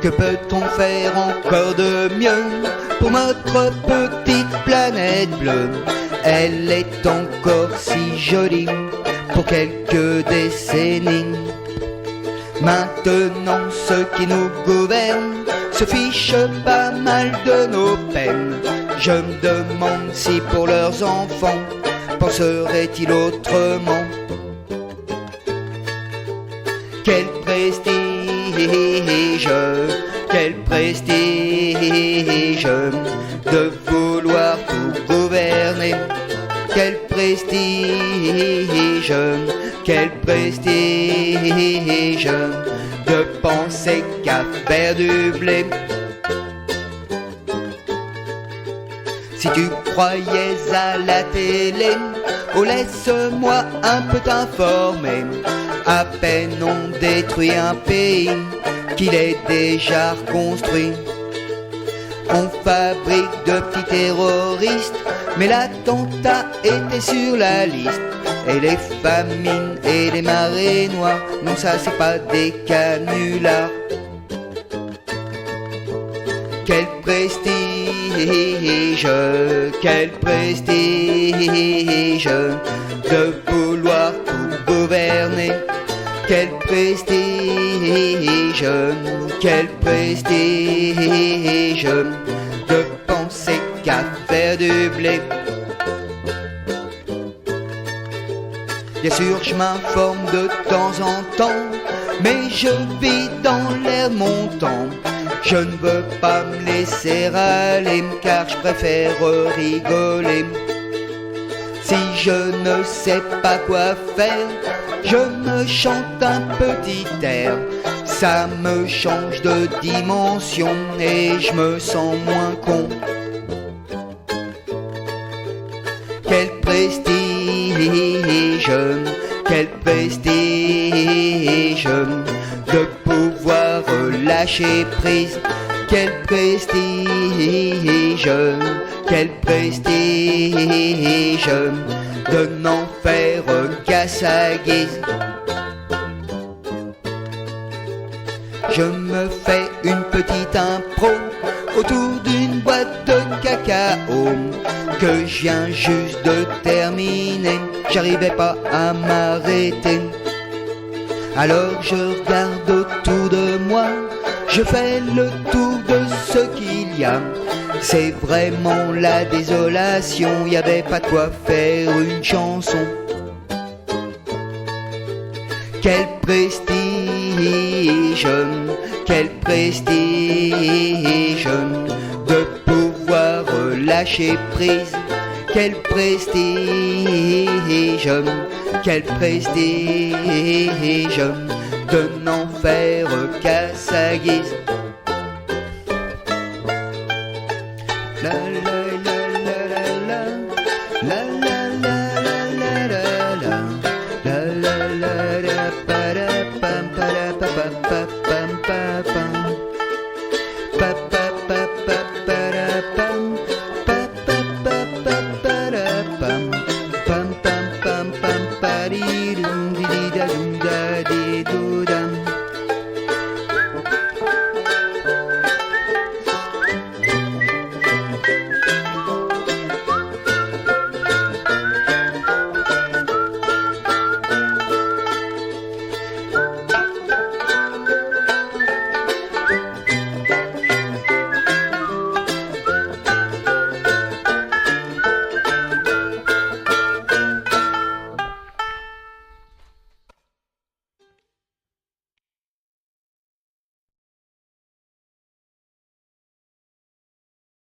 Que peut-on faire encore de mieux pour notre petite planète bleue? Elle est encore si jolie pour quelques décennies. Maintenant ceux qui nous gouvernent se fichent pas mal de nos peines. Je me demande si pour leurs enfants penseraient-ils autrement. Quel prestige, quel prestige de vouloir tout gouverner. Quel prestige, quel prestige de penser qu'à faire du blé. Si tu croyais à la télé, oh laisse-moi un peu t'informer. À peine on détruit un pays qu'il est déjà reconstruit. On fabrique de petits terroristes, mais l'attentat était sur la liste. Et les famines et les marées noires, non ça c'est pas des canulars. Quel prestige, quel prestige de vouloir tout gouverner. Quel prestige, quel prestige de penser qu'à faire du blé. Bien sûr je m'informe de temps en temps, mais je vis dans l'air montant. Je ne veux pas me laisser aller, car je préfère rigoler. Si je ne sais pas quoi faire, je me chante un petit air. Ça me change de dimension et je me sens moins con. Quel prestige, quel prestige de pouvoir lâcher prise. Quel prestige, quel prestige de n'en faire qu'à sa guise. Je me fais une petite impro autour d'une boîte de cacao que je viens juste de terminer. J'arrivais pas à m'arrêter. Alors je regarde autour de moi, je fais le tour de ce qu'il y a. C'est vraiment la désolation, y avait pas de quoi faire une chanson. Quel prestige, quel prestige de pouvoir lâcher prise. Quel prestige, quel prestige de n'en faire qu'à sa guise. La la la la la la, la la la la la la la, la la la la pa ra pam pa ra pa pa pa pam pa pam.